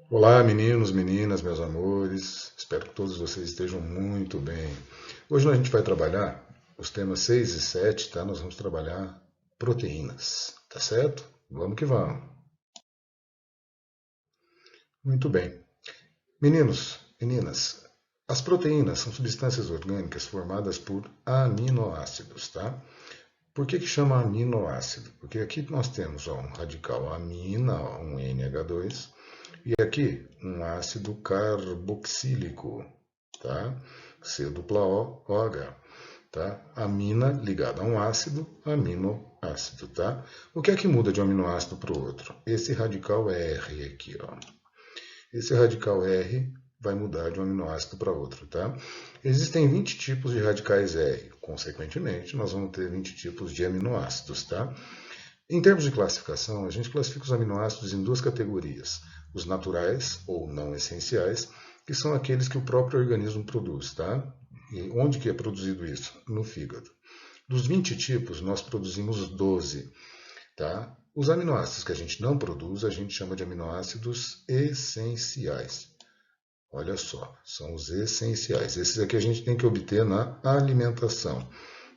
Olá, meninos, meninas, meus amores. Espero que todos vocês estejam muito bem. Hoje a gente vai trabalhar os temas 6 e 7, tá? Nós vamos trabalhar proteínas, tá certo? Vamos que vamos. Muito bem. Meninos, meninas, as proteínas são substâncias orgânicas formadas por aminoácidos, tá? Por que chama aminoácido? Porque aqui nós temos um radical amina, um NH2, e aqui um ácido carboxílico, tá? C dupla O, OH, tá? Amina ligada a um ácido, aminoácido, tá? O que é que muda de um aminoácido para o outro? Esse radical R aqui, ó. Esse radical R vai mudar de um aminoácido para outro, tá? Existem 20 tipos de radicais R. Consequentemente, nós vamos ter 20 tipos de aminoácidos, tá? Em termos de classificação, a gente classifica os aminoácidos em duas categorias: os naturais ou não essenciais, que são aqueles que o próprio organismo produz, tá? E onde que é produzido isso? No fígado. Dos 20 tipos, nós produzimos 12, tá? Os aminoácidos que a gente não produz, a gente chama de aminoácidos essenciais. Olha só, são os essenciais. Esses aqui a gente tem que obter na alimentação,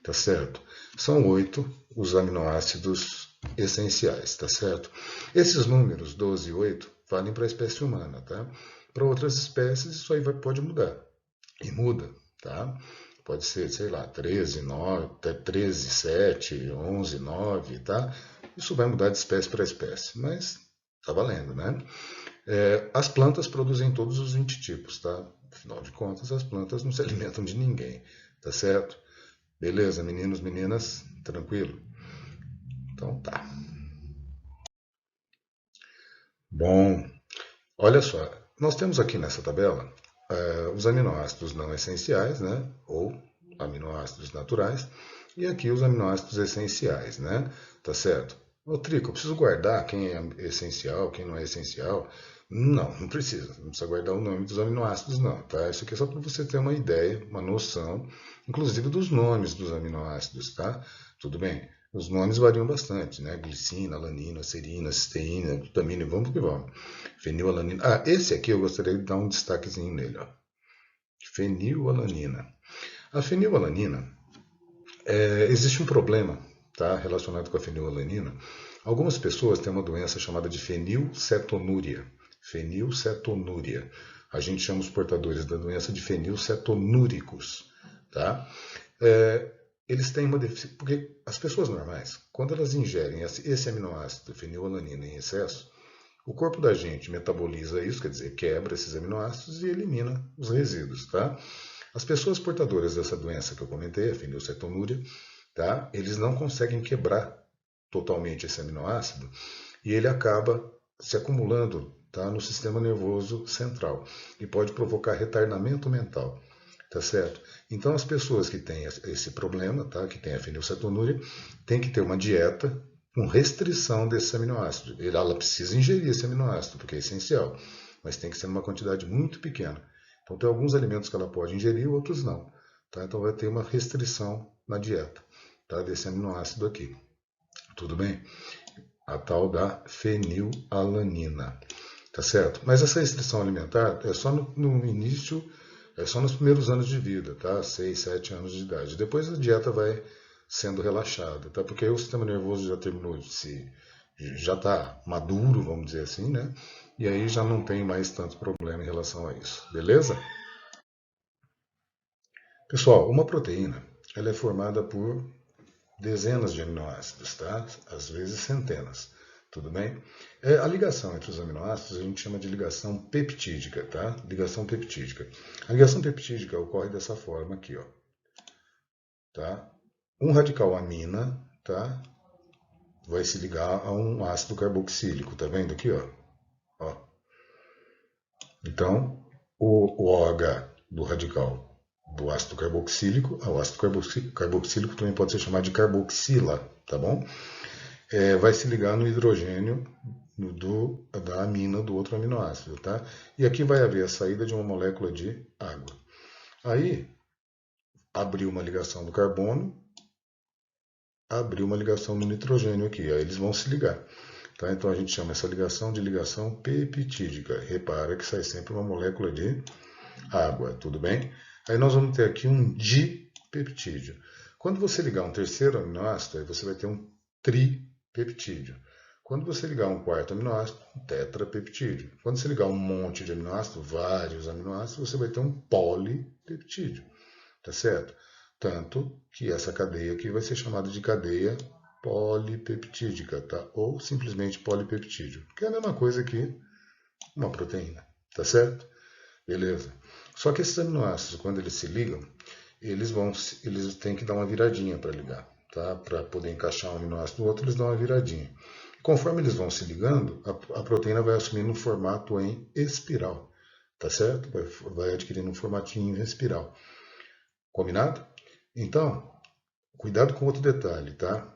tá certo? São 8 os aminoácidos essenciais, tá certo? Esses números, 12 e 8, valem para a espécie humana, tá? Para outras espécies, isso aí pode mudar. E muda, tá? Pode ser, sei lá, 13, 9, 13, 7, 11, 9, tá? Isso vai mudar de espécie para espécie, mas tá valendo, né? As plantas produzem todos os 20 tipos, tá? Afinal de contas, as plantas não se alimentam de ninguém, tá certo? Beleza, meninos, meninas, tranquilo? Então tá. Bom, olha só, nós temos aqui nessa tabela os aminoácidos não essenciais, né? Ou aminoácidos naturais, e aqui os aminoácidos essenciais, né? Tá certo? Ô, Trico, eu preciso guardar quem é essencial, quem não é essencial? Não, não precisa. Não precisa guardar o nome dos aminoácidos, não, tá? Isso aqui é só para você ter uma ideia, uma noção, inclusive dos nomes dos aminoácidos, tá? Tudo bem? Os nomes variam bastante, né? Glicina, alanina, serina, cisteína, glutamina, vamos que vamos. Fenilalanina. Ah, esse aqui eu gostaria de dar um destaquezinho nele, ó. Fenilalanina. A fenilalanina, existe um problema, tá, relacionado com a fenilalanina. Algumas pessoas têm uma doença chamada de fenilcetonúria. Fenilcetonúria. A gente chama os portadores da doença de fenilcetonúricos, tá? É, eles têm uma deficiência, porque as pessoas normais, quando elas ingerem esse aminoácido, fenilalanina, em excesso, o corpo da gente metaboliza isso, quer dizer, quebra esses aminoácidos e elimina os resíduos, tá? As pessoas portadoras dessa doença que eu comentei, a fenilcetonúria, tá? Eles não conseguem quebrar totalmente esse aminoácido e ele acaba se acumulando, tá, no sistema nervoso central e pode provocar retardamento mental, tá certo? Então as pessoas que têm esse problema, tá, que têm a fenilcetonúria, têm que ter uma dieta com restrição desse aminoácido. Ela precisa ingerir esse aminoácido porque é essencial, mas tem que ser numa quantidade muito pequena. Então tem alguns alimentos que ela pode ingerir, outros não, tá? Então vai ter uma restrição na dieta, tá, desse aminoácido aqui. Tudo bem? A tal da fenilalanina, tá certo? Mas essa restrição alimentar é só no início, é só nos primeiros anos de vida, tá? 6, 7 anos de idade. Depois a dieta vai sendo relaxada, tá? Porque aí o sistema nervoso já terminou de se, já está maduro, vamos dizer assim, né? E aí já não tem mais tanto problema em relação a isso, beleza? Pessoal, uma proteína, ela é formada por dezenas de aminoácidos, tá? Às vezes centenas. Tudo bem? A ligação entre os aminoácidos a gente chama de ligação peptídica, tá? Ligação peptídica. A ligação peptídica ocorre dessa forma aqui, ó, tá? Um radical amina, tá? Vai se ligar a um ácido carboxílico, tá vendo aqui, ó? Ó. Então, o OH do radical do ácido carboxílico, o ácido carboxílico também pode ser chamado de carboxila, tá bom? Vai se ligar no hidrogênio da amina do outro aminoácido, tá? E aqui vai haver a saída de uma molécula de água. Aí, abriu uma ligação do carbono, abriu uma ligação do nitrogênio aqui, aí eles vão se ligar. Tá? Então a gente chama essa ligação de ligação peptídica. Repara que sai sempre uma molécula de água, tudo bem? Aí nós vamos ter aqui um dipeptídeo. Quando você ligar um terceiro aminoácido, aí você vai ter um tripeptídeo. Quando você ligar um quarto aminoácido, um tetrapeptídeo. Quando você ligar um monte de aminoácidos, vários aminoácidos, você vai ter um polipeptídeo. Tá certo? Tanto que essa cadeia aqui vai ser chamada de cadeia polipeptídica, tá? Ou simplesmente polipeptídeo, que é a mesma coisa que uma proteína, tá certo? Beleza. Só que esses aminoácidos, quando eles se ligam, eles têm que dar uma viradinha para ligar, tá? Para poder encaixar um aminoácido no outro, eles dão uma viradinha. Conforme eles vão se ligando, a proteína vai assumindo um formato em espiral, tá certo? Vai adquirindo um formatinho em espiral. Combinado? Então, cuidado com outro detalhe, tá?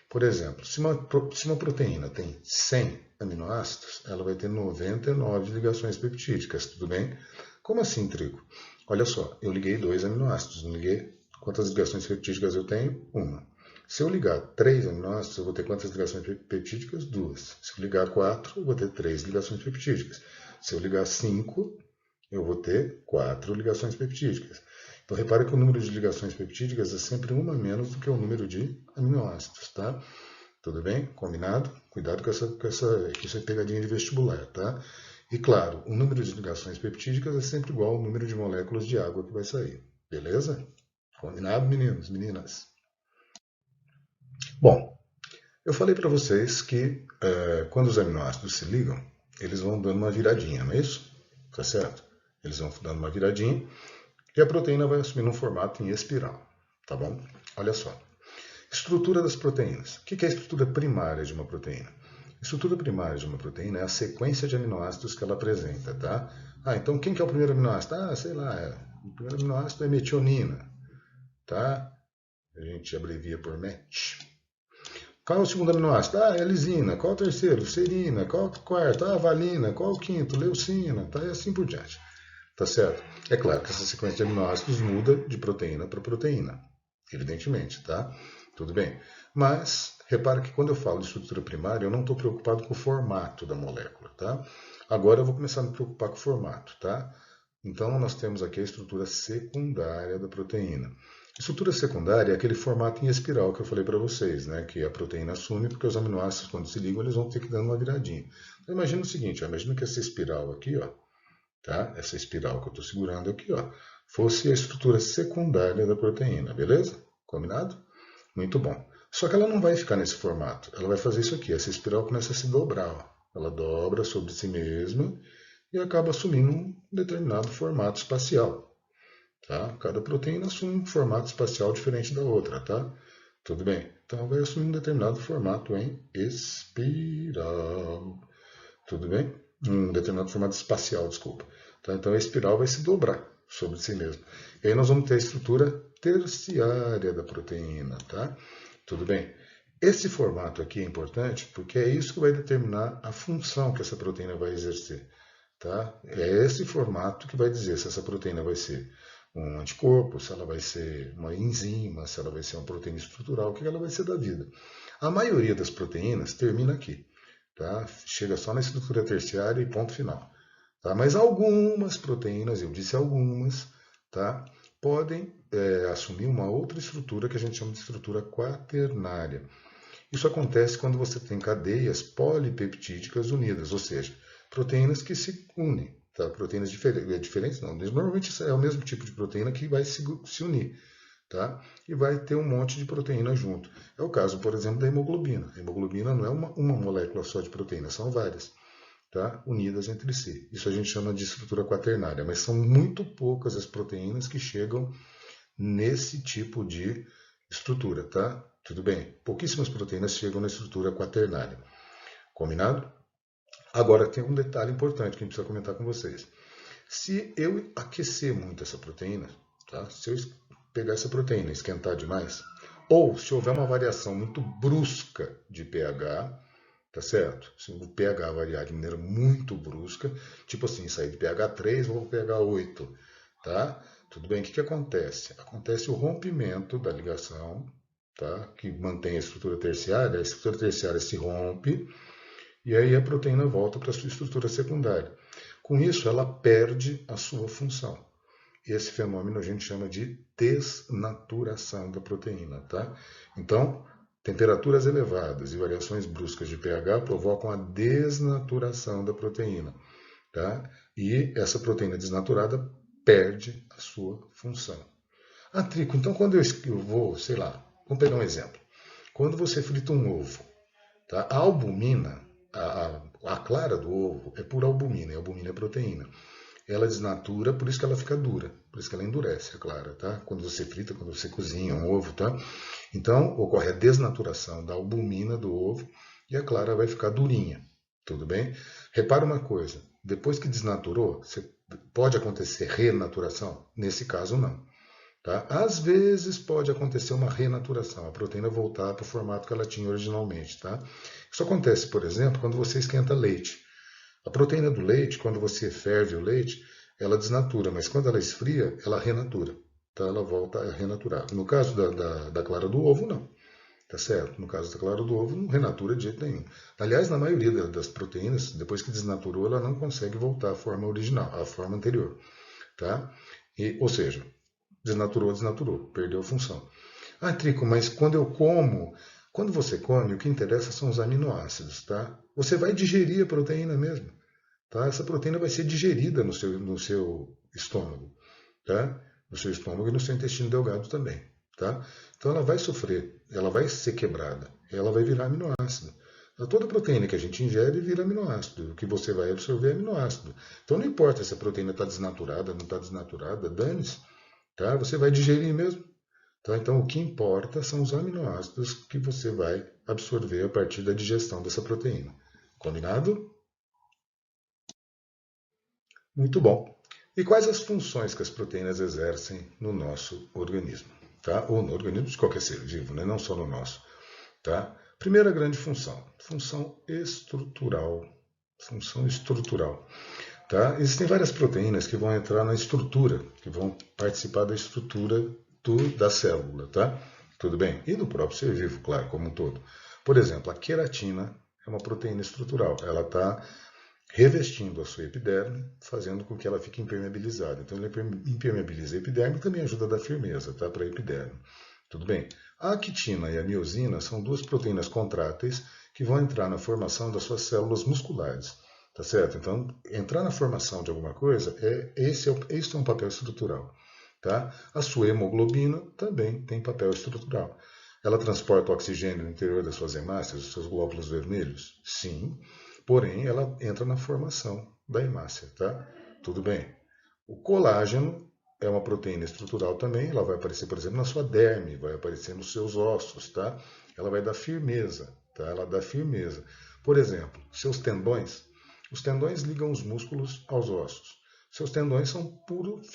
Por exemplo, se uma proteína tem 100 aminoácidos, ela vai ter 99 ligações peptídicas, tudo bem? Como assim, Trigo? Olha só, eu liguei 2 aminoácidos, não liguei? Quantas ligações peptídicas eu tenho? Uma. Se eu ligar 3 aminoácidos, eu vou ter quantas ligações peptídicas? 2. Se eu ligar 4, eu vou ter 3 ligações peptídicas. Se eu ligar 5, eu vou ter 4 ligações peptídicas. Então, repare que o número de ligações peptídicas é sempre uma menos do que o número de aminoácidos, tá? Tudo bem? Combinado? Cuidado com isso é pegadinha de vestibular, tá? E claro, o número de ligações peptídicas é sempre igual ao número de moléculas de água que vai sair. Beleza? Combinado, meninos, meninas? Bom, eu falei para vocês que quando os aminoácidos se ligam, eles vão dando uma viradinha, não é isso? Tá certo? Eles vão dando uma viradinha e a proteína vai assumindo um formato em espiral, tá bom? Olha só. Estrutura das proteínas. O que é a estrutura primária de uma proteína? A estrutura primária de uma proteína é a sequência de aminoácidos que ela apresenta, tá? Ah, então quem que é o primeiro aminoácido? Ah, sei lá, o primeiro aminoácido é metionina, tá? A gente abrevia por MET. Qual é o segundo aminoácido? Ah, é lisina. Qual é o terceiro? Serina. Qual é o quarto? Ah, valina. Qual é o quinto? Leucina. Tá? E assim por diante. Tá certo? É claro que essa sequência de aminoácidos muda de proteína para proteína, evidentemente, tá? Tudo bem. Mas repara que quando eu falo de estrutura primária, eu não estou preocupado com o formato da molécula, tá? Agora eu vou começar a me preocupar com o formato, tá? Então nós temos aqui a estrutura secundária da proteína. Estrutura secundária é aquele formato em espiral que eu falei para vocês, né? Que a proteína assume porque os aminoácidos, quando se ligam, eles vão ter que dar uma viradinha. Então imagina o seguinte, imagina que essa espiral aqui, ó, tá? Essa espiral que eu estou segurando aqui, ó, fosse a estrutura secundária da proteína, beleza? Combinado? Muito bom. Só que ela não vai ficar nesse formato. Ela vai fazer isso aqui. Essa espiral começa a se dobrar. Ó. Ela dobra sobre si mesma e acaba assumindo um determinado formato espacial. Tá? Cada proteína assume um formato espacial diferente da outra. Tá? Tudo bem? Então ela vai assumir um determinado formato em espiral. Tudo bem? Um determinado formato espacial, desculpa. Tá? Então a espiral vai se dobrar sobre si mesma. E aí nós vamos ter a estrutura terciária da proteína. Tá? Tudo bem? Esse formato aqui é importante porque é isso que vai determinar a função que essa proteína vai exercer. Tá? É esse formato que vai dizer se essa proteína vai ser um anticorpo, se ela vai ser uma enzima, se ela vai ser uma proteína estrutural, o que ela vai ser da vida. A maioria das proteínas termina aqui. Tá? Chega só na estrutura terciária e ponto final. Tá? Mas algumas proteínas, eu disse algumas, tá? Podem assumir uma outra estrutura que a gente chama de estrutura quaternária. Isso acontece quando você tem cadeias polipeptídicas unidas, ou seja, proteínas que se unem. Tá? Proteínas diferentes, não. Normalmente é o mesmo tipo de proteína que vai se unir. Tá? E vai ter um monte de proteína junto. É o caso, por exemplo, da hemoglobina. A hemoglobina não é uma molécula só de proteína, são várias, tá? Unidas entre si. Isso a gente chama de estrutura quaternária, mas são muito poucas as proteínas que chegam nesse tipo de estrutura, tá? Tudo bem? Pouquíssimas proteínas chegam na estrutura quaternária. Combinado? Agora tem um detalhe importante que a gente precisa comentar com vocês. Se eu aquecer muito essa proteína, tá? Se eu pegar essa proteína e esquentar demais, ou se houver uma variação muito brusca de pH, tá certo? Se o pH variar de maneira muito brusca, tipo assim, sair de pH 3 ou pH 8, tá? Tudo bem, o que acontece? Acontece o rompimento da ligação, tá? Que mantém a estrutura terciária se rompe, E aí a proteína volta para a sua estrutura secundária. Com isso, ela perde a sua função. Esse fenômeno a gente chama de desnaturação da proteína, tá? Então, temperaturas elevadas e variações bruscas de pH provocam a desnaturação da proteína, tá? E essa proteína desnaturada perde a sua função. Ah, Trico, então quando eu vou, sei lá, vamos pegar um exemplo. Quando você frita um ovo, tá? A albumina, a clara do ovo é pura albumina, e albumina é proteína. Ela desnatura, por isso que ela fica dura, por isso que ela endurece a clara, tá? Quando você frita, quando você cozinha um ovo, tá? Então, ocorre a desnaturação da albumina do ovo e a clara vai ficar durinha, tudo bem? Repara uma coisa, depois que desnaturou, pode acontecer renaturação? Nesse caso, não. Tá? Às vezes pode acontecer uma renaturação, a proteína voltar para o formato que ela tinha originalmente. Tá? Isso acontece, por exemplo, quando você esquenta leite. A proteína do leite, quando você ferve o leite, ela desnatura, mas quando ela esfria, ela renatura. Tá? Ela volta a renaturar. No caso da clara do ovo, não. Tá certo? No caso da clara do ovo, não renatura de jeito nenhum. Aliás, na maioria das proteínas, depois que desnaturou, ela não consegue voltar à forma original, à forma anterior. Tá? Ou seja, desnaturou, perdeu a função. Ah, Trico, mas quando você come, o que interessa são os aminoácidos, tá? Você vai digerir a proteína mesmo, tá? Essa proteína vai ser digerida no seu estômago, tá? No seu estômago e no seu intestino delgado também, tá? Então ela vai sofrer, ela vai ser quebrada, ela vai virar aminoácido. Toda proteína que a gente ingere vira aminoácido. O que você vai absorver é aminoácido. Então não importa se a proteína está desnaturada, não está desnaturada, dane-se. Tá? Você vai digerir mesmo. Tá? Então, o que importa são os aminoácidos que você vai absorver a partir da digestão dessa proteína. Combinado? Muito bom. E quais as funções que as proteínas exercem no nosso organismo? Tá? Ou no organismo de qualquer ser vivo, né? Não só no nosso. Tá? Primeira grande função, função estrutural. Função estrutural. Tá? Existem várias proteínas que vão entrar na estrutura, que vão participar da estrutura da célula, tá? Tudo bem? E do próprio ser vivo, claro, como um todo. Por exemplo, a queratina é uma proteína estrutural. Ela está revestindo a sua epiderme, fazendo com que ela fique impermeabilizada. Então, ela impermeabiliza a epiderme e também ajuda a dar firmeza, tá? Para a epiderme. Tudo bem? A actina e a miosina são duas proteínas contráteis que vão entrar na formação das suas células musculares. Tá certo? Então, entrar na formação de alguma coisa, esse é um papel estrutural. Tá? A sua hemoglobina também tem papel estrutural. Ela transporta o oxigênio no interior das suas hemácias, dos seus glóbulos vermelhos? Sim. Porém, ela entra na formação da hemácia. Tá? Tudo bem. O colágeno é uma proteína estrutural também. Ela vai aparecer, por exemplo, na sua derme, vai aparecer nos seus ossos. Tá? Ela vai dar firmeza. Tá? Ela dá firmeza. Por exemplo, seus tendões. Os tendões ligam os músculos aos ossos. Seus tendões são puros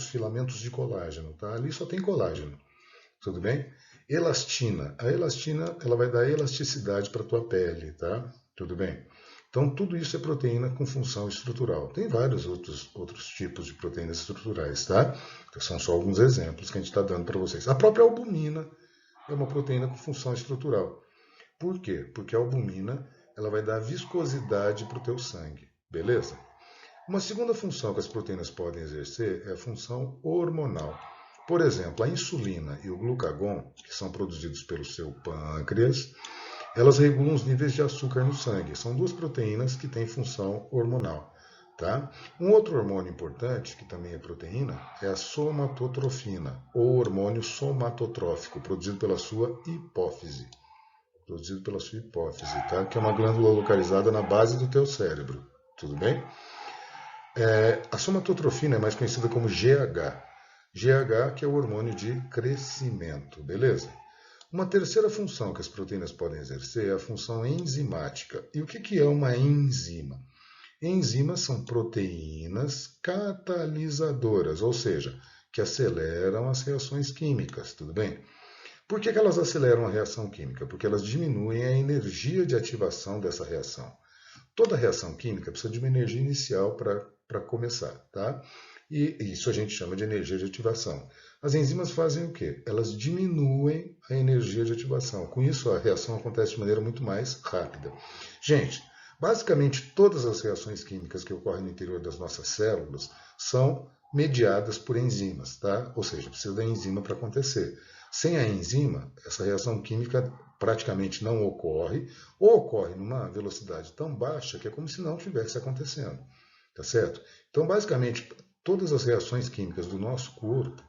filamentos de colágeno. Tá? Ali só tem colágeno. Tudo bem? Elastina. A elastina ela vai dar elasticidade para a tua pele. Tá? Tudo bem? Então, tudo isso é proteína com função estrutural. Tem vários outros tipos de proteínas estruturais. Tá? Então, são só alguns exemplos que a gente está dando para vocês. A própria albumina é uma proteína com função estrutural. Por quê? Porque a albumina ela vai dar viscosidade para o teu sangue, beleza? Uma segunda função que as proteínas podem exercer é a função hormonal. Por exemplo, a insulina e o glucagon, que são produzidos pelo seu pâncreas, elas regulam os níveis de açúcar no sangue. São duas proteínas que têm função hormonal. Tá? Um outro hormônio importante, que também é proteína, é a somatotrofina, ou hormônio somatotrófico, produzido pela sua hipófise. Tá? Que é uma glândula localizada na base do teu cérebro. Tudo bem? A somatotrofina é mais conhecida como GH. GH que é o hormônio de crescimento, beleza? Uma terceira função que as proteínas podem exercer é a função enzimática. E o que é uma enzima? Enzimas são proteínas catalisadoras, ou seja, que aceleram as reações químicas, tudo bem? Por que elas aceleram a reação química? Porque elas diminuem a energia de ativação dessa reação. Toda reação química precisa de uma energia inicial para começar, tá? E isso a gente chama de energia de ativação. As enzimas fazem o quê? Elas diminuem a energia de ativação. Com isso, a reação acontece de maneira muito mais rápida. Gente, basicamente todas as reações químicas que ocorrem no interior das nossas células são mediadas por enzimas, tá? Ou seja, precisa da enzima para acontecer. Sem a enzima, essa reação química praticamente não ocorre, ou ocorre numa velocidade tão baixa que é como se não estivesse acontecendo, tá certo? Então, basicamente, todas as reações químicas do nosso corpo,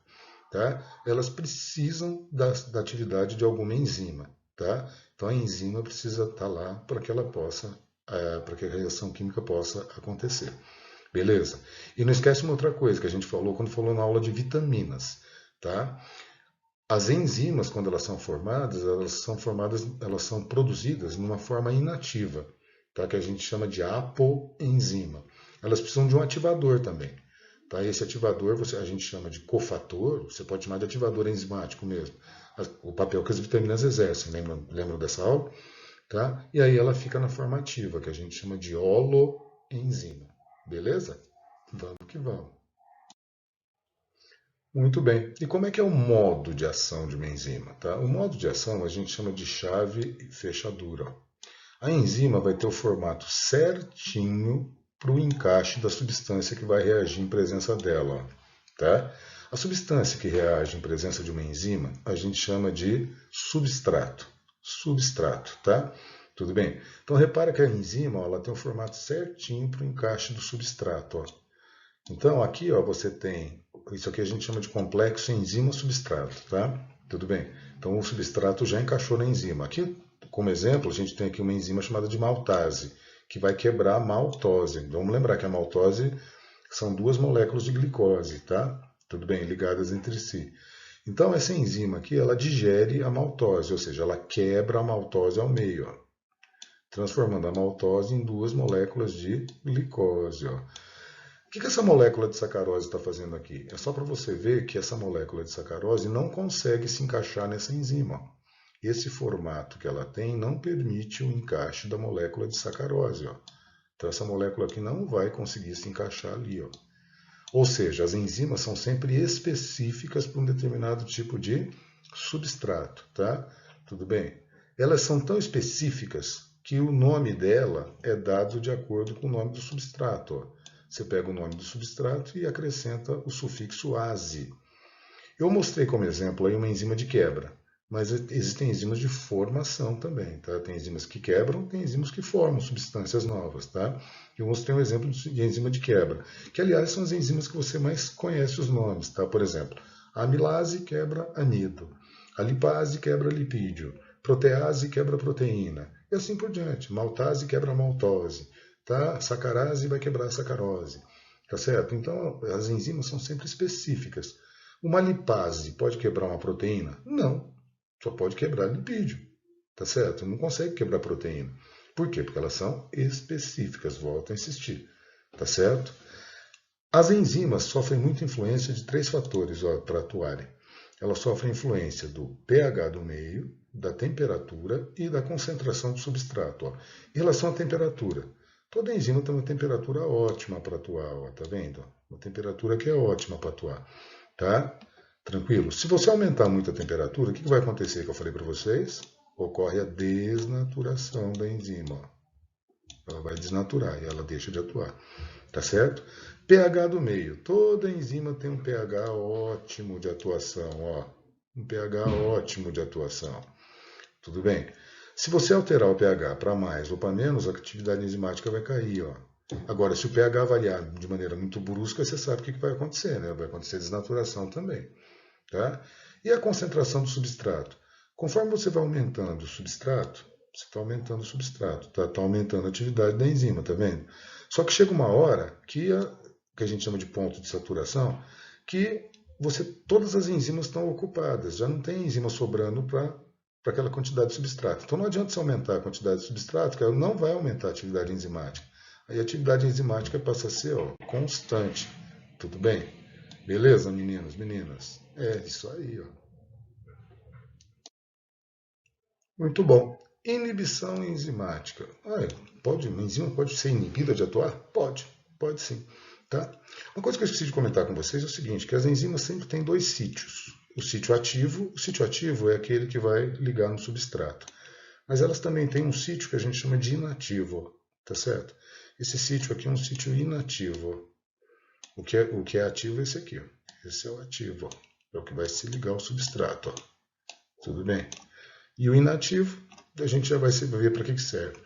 tá? Elas precisam da atividade de alguma enzima, tá? Então a enzima precisa estar lá para que ela possa, para que a reação química possa acontecer. Beleza? E não esquece uma outra coisa que a gente falou quando falou na aula de vitaminas, tá? As enzimas, quando elas são produzidas numa forma inativa, tá? Que a gente chama de apoenzima. Elas precisam de um ativador também. Tá? Esse ativador a gente chama de cofator, você pode chamar de ativador enzimático mesmo. O papel que as vitaminas exercem, lembram dessa aula? Tá? E aí ela fica na forma ativa, que a gente chama de holoenzima. Beleza? Vamos que vamos. Muito bem. E como é que é o modo de ação de uma enzima? Tá? O modo de ação a gente chama de chave e fechadura. A enzima vai ter o formato certinho para o encaixe da substância que vai reagir em presença dela. Tá? A substância que reage em presença de uma enzima a gente chama de substrato. Substrato, tá? Tudo bem? Então repara que a enzima ela tem o formato certinho para o encaixe do substrato. Ó. Então aqui ó, você tem, isso aqui a gente chama de complexo enzima-substrato, tá? Tudo bem? Então o substrato já encaixou na enzima. Aqui, como exemplo, a gente tem aqui uma enzima chamada de maltase, que vai quebrar a maltose. Vamos lembrar que a maltose são duas moléculas de glicose, tá? Tudo bem, ligadas entre si. Então essa enzima aqui, ela digere a maltose, ou seja, ela quebra a maltose ao meio, ó, transformando a maltose em duas moléculas de glicose. Ó. O que essa molécula de sacarose está fazendo aqui? É só para você ver que essa molécula de sacarose não consegue se encaixar nessa enzima. Esse formato que ela tem não permite o encaixe da molécula de sacarose. Ó. Então essa molécula aqui não vai conseguir se encaixar ali. Ó. Ou seja, as enzimas são sempre específicas para um determinado tipo de substrato. Tá? Tudo bem? Elas são tão específicas que o nome dela é dado de acordo com o nome do substrato. Ó. Você pega o nome do substrato e acrescenta o sufixo ase. Eu mostrei como exemplo aí uma enzima de quebra, mas existem enzimas de formação também, tá? Tem enzimas que quebram, tem enzimas que formam substâncias novas, tá? Eu mostrei um exemplo de enzima de quebra, que aliás são as enzimas que você mais conhece os nomes, tá? Por exemplo, a amilase quebra amido, a lipase quebra lipídio, protease quebra proteína, e assim por diante. Maltase quebra maltose, tá? Sacarase vai quebrar sacarose, tá certo? Então as enzimas são sempre específicas. Uma lipase pode quebrar uma proteína? Não, só pode quebrar lipídio, tá certo? Não consegue quebrar proteína. Por quê? Porque elas são específicas, volto a insistir, tá certo? As enzimas sofrem muita influência de três fatores para atuarem. Elas sofrem influência do pH do meio, da temperatura e da concentração do substrato. Ó. Em relação à temperatura, toda enzima tem uma temperatura ótima para atuar, ó, tá vendo? Uma temperatura que é ótima para atuar. Tá? Tranquilo? Se você aumentar muito a temperatura, o que vai acontecer que eu falei para vocês? Ocorre a desnaturação da enzima. Ela vai desnaturar e ela deixa de atuar. Tá certo? pH do meio. Toda enzima tem um pH ótimo de atuação. Ó. Um pH ótimo de atuação. Tudo bem? Se você alterar o pH para mais ou para menos, a atividade enzimática vai cair. Ó. Agora, se o pH variar de maneira muito brusca, você sabe o que vai acontecer, né? Vai acontecer desnaturação também. Tá? E a concentração do substrato? Conforme você vai aumentando o substrato, você está aumentando o substrato, tá aumentando a atividade da enzima, tá vendo? Só que chega uma hora que a gente chama de ponto de saturação, que todas as enzimas estão ocupadas, já não tem enzima sobrando para aquela quantidade de substrato. Então não adianta você aumentar a quantidade de substrato, que ela não vai aumentar a atividade enzimática. Aí a atividade enzimática passa a ser constante. Tudo bem? Beleza, meninos, meninas? É isso aí, ó. Muito bom. Inibição enzimática. Uma enzima pode ser inibida de atuar? Pode sim. Tá? Uma coisa que eu esqueci de comentar com vocês é o seguinte, que as enzimas sempre têm dois sítios. O sítio ativo é aquele que vai ligar no substrato. Mas elas também têm um sítio que a gente chama de inativo, tá certo? Esse sítio aqui é um sítio inativo. O que é ativo é esse aqui, ó. Esse é o ativo, ó. É o que vai se ligar ao substrato, ó. Tudo bem? E o inativo, a gente já vai ver para que serve.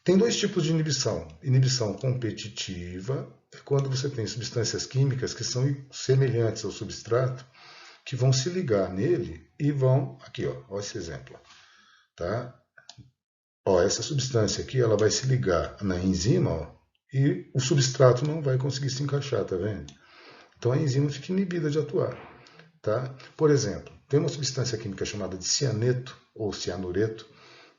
Tem dois tipos de inibição. Inibição competitiva é quando você tem substâncias químicas que são semelhantes ao substrato, que vão se ligar nele e vão... Aqui, ó esse exemplo. Tá? Ó, essa substância aqui ela vai se ligar na enzima, ó, e o substrato não vai conseguir se encaixar, tá vendo? Então a enzima fica inibida de atuar. Tá? Por exemplo, tem uma substância química chamada de cianeto ou cianureto,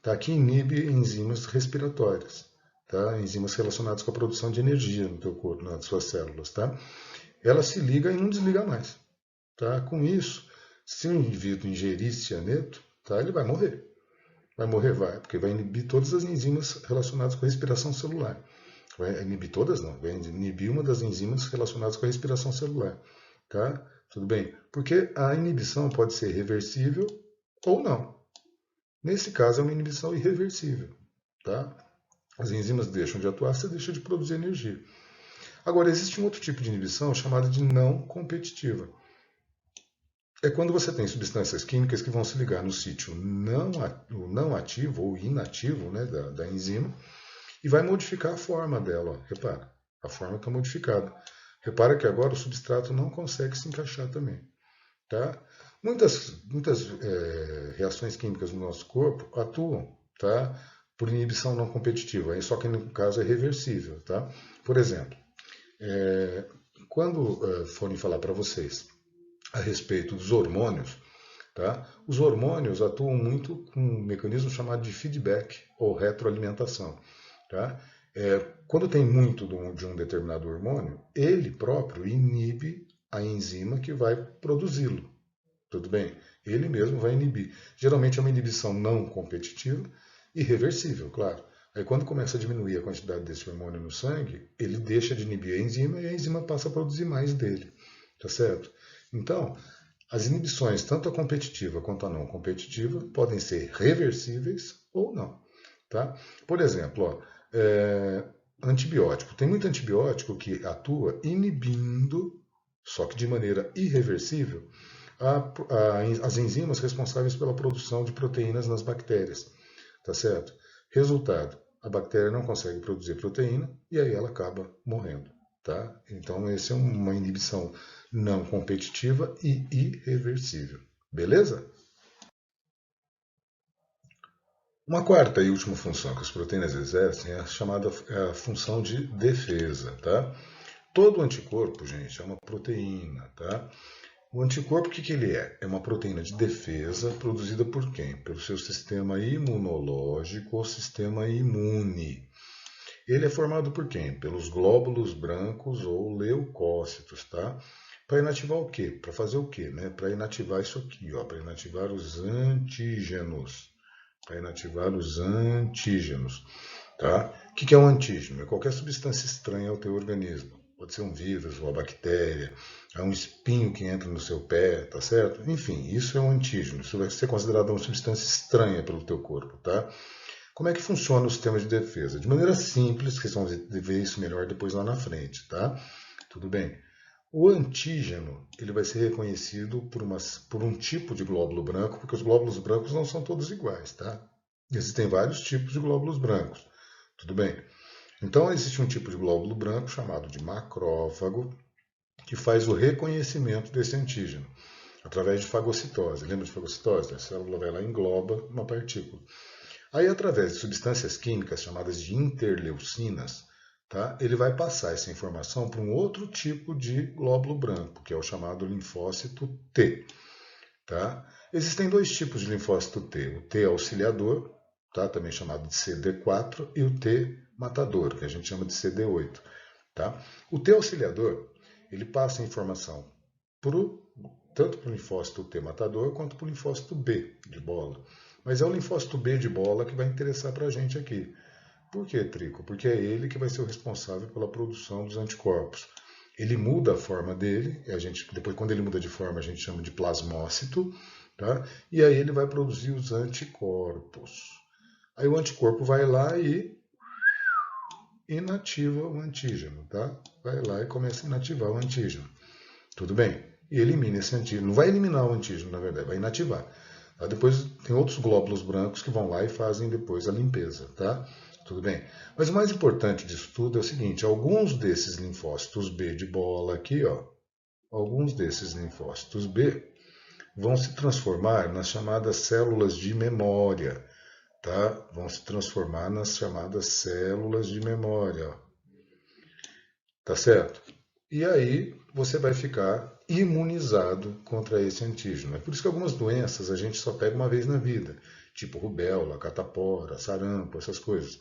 tá? Que inibe enzimas respiratórias, tá? Enzimas relacionadas com a produção de energia no teu corpo, nas suas células. Tá? Ela se liga e não desliga mais. Tá? Com isso, se o indivíduo ingerir cianeto, tá? Ele vai morrer. Vai morrer, porque vai inibir todas as enzimas relacionadas com a respiração celular. Vai inibir todas, não. Vai inibir uma das enzimas relacionadas com a respiração celular. Tá? Tudo bem? Porque a inibição pode ser reversível ou não. Nesse caso, é uma inibição irreversível. Tá? As enzimas deixam de atuar, você deixa de produzir energia. Agora, existe um outro tipo de inibição chamada de não competitiva. É quando você tem substâncias químicas que vão se ligar no sítio não ativo ou inativo, né, da enzima e vai modificar a forma dela. Ó. Repara, a forma está modificada. Repara que agora o substrato não consegue se encaixar também. Tá? Muitas reações químicas no nosso corpo atuam, tá, por inibição não competitiva, só que no caso é reversível. Tá? Por exemplo, quando forem falar para vocês a respeito dos hormônios, tá? Os hormônios atuam muito com um mecanismo chamado de feedback ou retroalimentação. Tá? Quando tem muito de um determinado hormônio, ele próprio inibe a enzima que vai produzi-lo. Tudo bem? Ele mesmo vai inibir. Geralmente é uma inibição não competitiva e reversível, claro. Aí quando começa a diminuir a quantidade desse hormônio no sangue, ele deixa de inibir a enzima e a enzima passa a produzir mais dele. Tá certo? Então, as inibições, tanto a competitiva quanto a não competitiva, podem ser reversíveis ou não. Tá? Por exemplo, ó, antibiótico. Tem muito antibiótico que atua inibindo, só que de maneira irreversível, as enzimas responsáveis pela produção de proteínas nas bactérias. Tá certo? Resultado, a bactéria não consegue produzir proteína e aí ela acaba morrendo. Tá? Então, essa é uma inibição não competitiva e irreversível. Beleza? Uma quarta e última função que as proteínas exercem é a chamada função de defesa. Tá? Todo anticorpo, gente, é uma proteína. Tá? O anticorpo, o que ele é? É uma proteína de defesa produzida por quem? Pelo seu sistema imunológico ou sistema imune. Ele é formado por quem? Pelos glóbulos brancos ou leucócitos, tá? Para inativar o quê? Para fazer o quê? Né? Para inativar isso aqui, ó, para inativar os antígenos. Para inativar os antígenos, tá? O que é um antígeno? É qualquer substância estranha ao teu organismo. Pode ser um vírus, uma bactéria, é um espinho que entra no seu pé, tá certo? Enfim, isso é um antígeno. Isso vai ser considerado uma substância estranha pelo teu corpo, tá? Como é que funciona o sistema de defesa? De maneira simples, que vocês vão ver isso melhor depois lá na frente, tá? Tudo bem? O antígeno ele vai ser reconhecido por um tipo de glóbulo branco, porque os glóbulos brancos não são todos iguais, tá? Existem vários tipos de glóbulos brancos, tudo bem? Então, existe um tipo de glóbulo branco chamado de macrófago, que faz o reconhecimento desse antígeno, através de fagocitose. Lembra de fagocitose? A célula vai lá e engloba uma partícula. Aí, através de substâncias químicas chamadas de interleucinas, tá, ele vai passar essa informação para um outro tipo de glóbulo branco, que é o chamado linfócito T. Tá? Existem dois tipos de linfócito T. O T auxiliador, tá, também chamado de CD4, e o T matador, que a gente chama de CD8. Tá? O T auxiliador ele passa a informação tanto para o linfócito T matador quanto para o linfócito B de bola. Mas é o linfócito B de bola que vai interessar para a gente aqui. Por que, Trico? Porque é ele que vai ser o responsável pela produção dos anticorpos. Ele muda a forma dele, depois quando ele muda de forma a gente chama de plasmócito, tá? E aí ele vai produzir os anticorpos. Aí o anticorpo vai lá e inativa o antígeno, tá? Vai lá e começa a inativar o antígeno. Tudo bem? E elimina esse antígeno. Não vai eliminar o antígeno, na verdade, vai inativar. Tá? Depois tem outros glóbulos brancos que vão lá e fazem depois a limpeza, tá? Tudo bem? Mas o mais importante disso tudo é o seguinte, alguns desses linfócitos B de bola aqui, ó, alguns desses linfócitos B vão se transformar nas chamadas células de memória, tá? Vão se transformar nas chamadas células de memória, ó. Tá certo? E aí você vai ficar imunizado contra esse antígeno. É por isso que algumas doenças a gente só pega uma vez na vida, tipo rubéola, catapora, sarampo, essas coisas.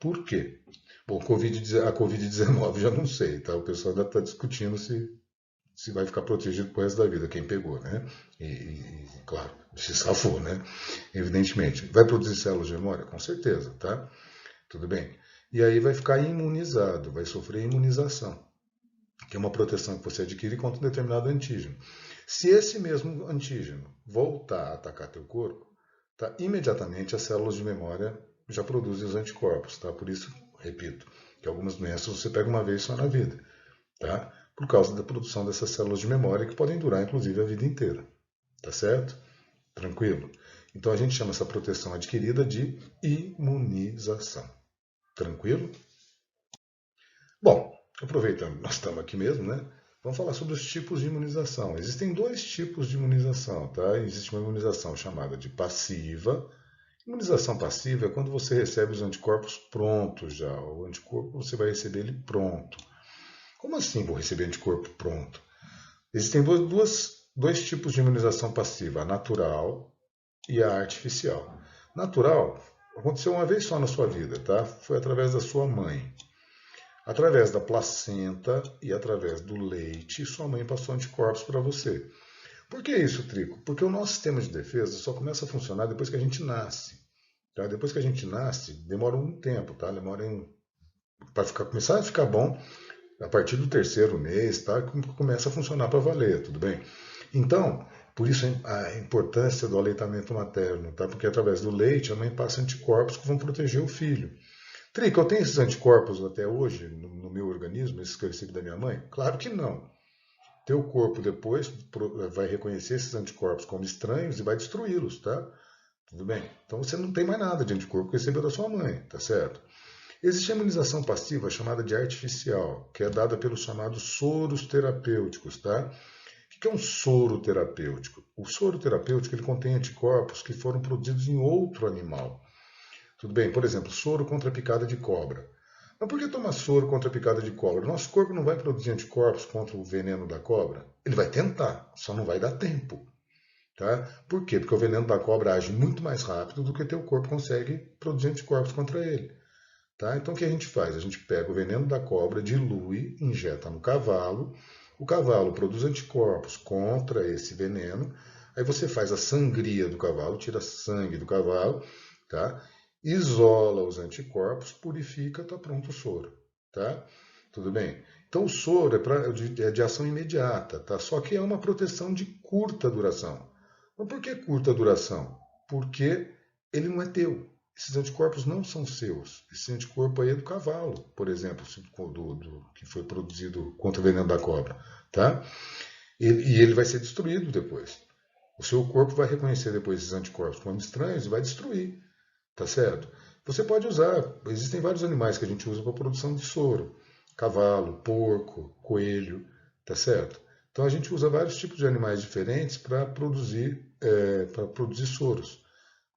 Por quê? Bom, a Covid-19 já não sei, tá? O pessoal ainda está discutindo se vai ficar protegido pro resto da vida, quem pegou, né? Claro, se safou, né? Evidentemente. Vai produzir células de memória? Com certeza, tá? Tudo bem? E aí vai ficar imunizado, vai sofrer imunização, que é uma proteção que você adquire contra um determinado antígeno. Se esse mesmo antígeno voltar a atacar teu corpo, tá? Imediatamente as células de memória já produzem os anticorpos, tá? Por isso, repito, que algumas doenças você pega uma vez só na vida, tá? Por causa da produção dessas células de memória que podem durar, inclusive, a vida inteira, tá certo? Tranquilo? Então a gente chama essa proteção adquirida de imunização. Tranquilo? Bom, aproveitando, nós estamos aqui mesmo, né? Vamos falar sobre os tipos de imunização. Existem dois tipos de imunização, tá? Existe uma imunização chamada de passiva. Imunização passiva é quando você recebe os anticorpos prontos já. O anticorpo você vai receber ele pronto. Como assim vou receber anticorpo pronto? Existem dois tipos de imunização passiva, a natural e a artificial. Natural aconteceu uma vez só na sua vida, tá? Foi através da sua mãe. Através da placenta e através do leite, sua mãe passou anticorpos para você. Por que isso, Trico? Porque o nosso sistema de defesa só começa a funcionar depois que a gente nasce. Tá? Depois que a gente nasce, demora um tempo, tá? Para começar a ficar bom, a partir do terceiro mês, tá? Começa a funcionar para valer, tudo bem? Então, por isso a importância do aleitamento materno, tá? Porque através do leite a mãe passa anticorpos que vão proteger o filho. Trico, eu tenho esses anticorpos até hoje no meu organismo, esses que eu recebi da minha mãe? Claro que não. Teu corpo depois vai reconhecer esses anticorpos como estranhos e vai destruí-los, tá? Tudo bem? Então você não tem mais nada de anticorpo que recebeu da sua mãe, tá certo? Existe a imunização passiva chamada de artificial, que é dada pelos chamados soros terapêuticos, tá? O que é um soro terapêutico? O soro terapêutico ele contém anticorpos que foram produzidos em outro animal. Tudo bem? Por exemplo, soro contra a picada de cobra. Mas por que tomar soro contra a picada de cobra? Nosso corpo não vai produzir anticorpos contra o veneno da cobra? Ele vai tentar, só não vai dar tempo. Tá? Por quê? Porque o veneno da cobra age muito mais rápido do que teu corpo consegue produzir anticorpos contra ele. Tá? Então o que a gente faz? A gente pega o veneno da cobra, dilui, injeta no cavalo, o cavalo produz anticorpos contra esse veneno, aí você faz a sangria do cavalo, tira sangue do cavalo, tá? Isola os anticorpos, purifica, está pronto o soro. Tá? Tudo bem? Então o soro é de ação imediata, tá? Só que é uma proteção de curta duração. Mas por que curta duração? Porque ele não é teu. Esses anticorpos não são seus. Esse anticorpo aí é do cavalo, por exemplo, que foi produzido contra o veneno da cobra. Tá? E ele vai ser destruído depois. O seu corpo vai reconhecer depois esses anticorpos como estranhos e vai destruir. Tá certo? Você pode usar, existem vários animais que a gente usa para a produção de soro. Cavalo, porco, coelho, tá certo? Então a gente usa vários tipos de animais diferentes para produzir soros.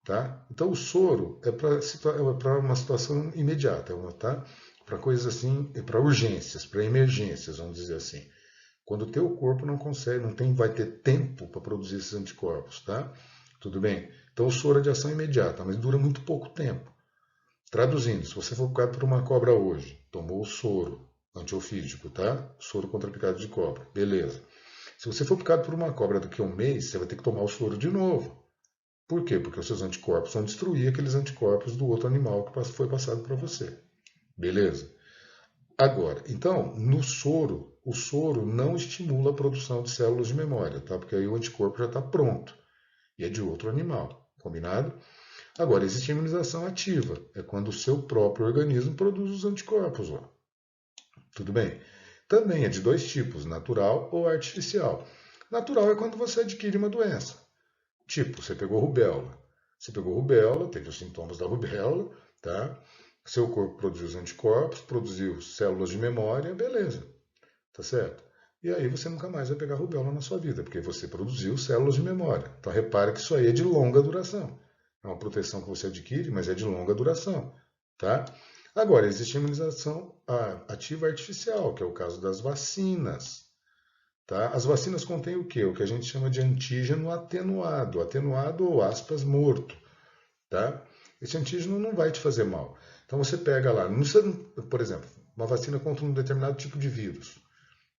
Tá? Então o soro é para uma situação imediata, tá? Para coisas assim, para urgências, para emergências, vamos dizer assim. Quando o teu corpo não consegue, vai ter tempo para produzir esses anticorpos, tá? Tudo bem? Então o soro é de ação imediata, mas dura muito pouco tempo. Traduzindo, se você for picado por uma cobra hoje, tomou o soro antiofídico, tá? Soro contra a picada de cobra, beleza. Se você for picado por uma cobra daqui a um mês, você vai ter que tomar o soro de novo. Por quê? Porque os seus anticorpos vão destruir aqueles anticorpos do outro animal que foi passado para você. Beleza? Agora, então, no soro, o soro não estimula a produção de células de memória, tá? Porque aí o anticorpo já está pronto e é de outro animal, combinado? Agora, existe a imunização ativa, é quando o seu próprio organismo produz os anticorpos lá. Tudo bem? Também é de dois tipos, natural ou artificial. Natural é quando você adquire uma doença. Tipo, você pegou rubéola. Você pegou rubéola, teve os sintomas da rubéola, tá? Seu corpo produziu os anticorpos, produziu células de memória, beleza, tá certo? E aí você nunca mais vai pegar rubéola na sua vida, porque você produziu células de memória. Então repare que isso aí é de longa duração. É uma proteção que você adquire, mas é de longa duração, tá? Agora, existe a imunização ativa artificial, que é o caso das vacinas. Tá? As vacinas contêm o quê? O que a gente chama de antígeno atenuado, atenuado ou aspas, morto. Tá? Esse antígeno não vai te fazer mal. Então você pega lá, por exemplo, uma vacina contra um determinado tipo de vírus.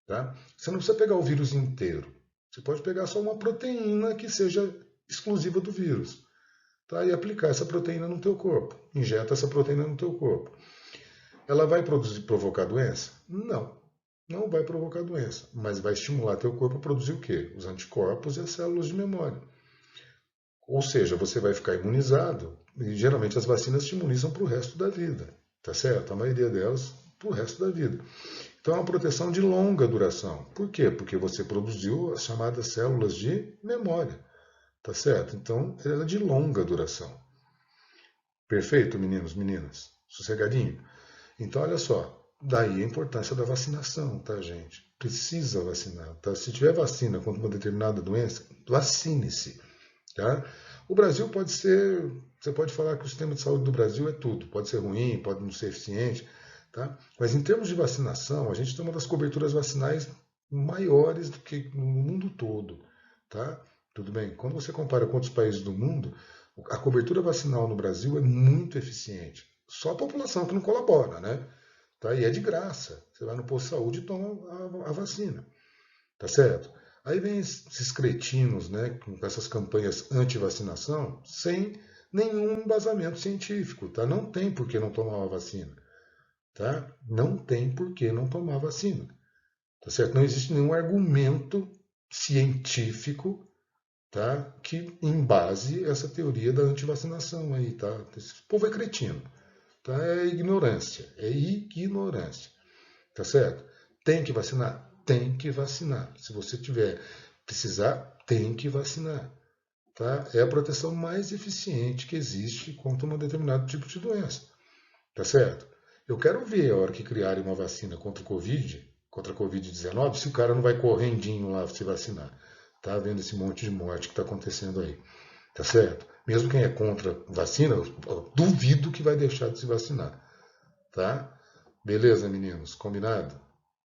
Tá? Você não precisa pegar o vírus inteiro. Você pode pegar só uma proteína que seja exclusiva do vírus. Tá? E aplicar essa proteína no teu corpo. Injeta essa proteína no teu corpo. Ela vai provocar doença? Não. Não vai provocar doença, mas vai estimular teu corpo a produzir o quê? Os anticorpos e as células de memória. Ou seja, você vai ficar imunizado, e geralmente as vacinas te imunizam para o resto da vida, tá certo? A maioria delas para o resto da vida. Então é uma proteção de longa duração. Por quê? Porque você produziu as chamadas células de memória, tá certo? Então ela é de longa duração. Perfeito, meninos, meninas? Sossegadinho? Então olha só, daí a importância da vacinação, tá, gente? Precisa vacinar, tá? Se tiver vacina contra uma determinada doença, vacine-se, tá? O Brasil pode ser, você pode falar que o sistema de saúde do Brasil é tudo, pode ser ruim, pode não ser eficiente, tá? Mas em termos de vacinação, a gente tem uma das coberturas vacinais maiores do que no mundo todo, tá? Tudo bem? Quando você compara com outros países do mundo, a cobertura vacinal no Brasil é muito eficiente. Só a população que não colabora, né? Tá? E é de graça. Você vai no posto de saúde e toma a vacina. Tá certo? Aí vem esses cretinos, né, com essas campanhas anti-vacinação, sem nenhum embasamento científico, tá? Não tem por que não tomar a vacina, tá? Não tem por que não tomar a vacina, tá certo? Não existe nenhum argumento científico, tá, que embase essa teoria da antivacinação aí, tá? Esse povo é cretino. Tá? É ignorância, é ignorância, tá certo? Tem que vacinar? Tem que vacinar. Se você tiver precisar, tem que vacinar, tá? É a proteção mais eficiente que existe contra um determinado tipo de doença, tá certo? Eu quero ver a hora que criarem uma vacina contra o Covid, contra a Covid-19, se o cara não vai correndinho lá se vacinar. Tá vendo esse monte de morte que está acontecendo aí, tá certo? Mesmo quem é contra vacina, eu duvido que vai deixar de se vacinar, tá? Beleza, meninos? Combinado?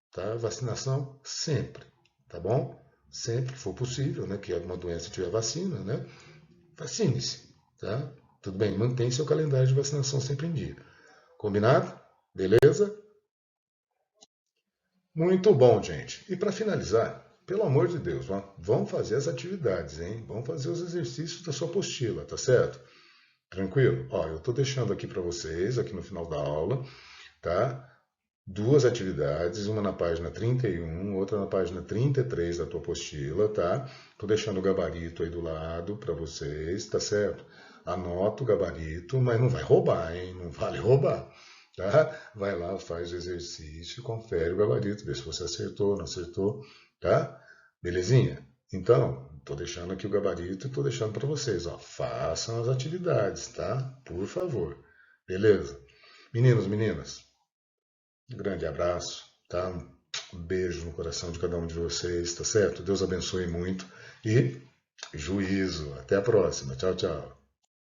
Tá? Vacinação sempre, tá bom? Sempre que for possível, né? Que alguma doença tiver vacina, né? Vacine-se, tá? Tudo bem? Mantém seu calendário de vacinação sempre em dia. Combinado? Beleza? Muito bom, gente. E para finalizar, pelo amor de Deus, vão fazer as atividades, hein? Vão fazer os exercícios da sua apostila, tá certo? Tranquilo? Ó, eu estou deixando aqui para vocês, aqui no final da aula, tá? Duas atividades, uma na página 31, outra na página 33 da tua apostila, tá? Estou deixando o gabarito aí do lado para vocês, tá certo? Anota o gabarito, mas não vai roubar, hein? Não vale roubar, tá? Vai lá, faz o exercício, confere o gabarito, vê se você acertou, não acertou, tá? Belezinha? Então, estou deixando aqui o gabarito e estou deixando para vocês, ó. Façam as atividades, tá? Por favor. Beleza? Meninos, meninas, um grande abraço, tá? Um beijo no coração de cada um de vocês, tá certo? Deus abençoe muito e juízo. Até a próxima. Tchau, tchau.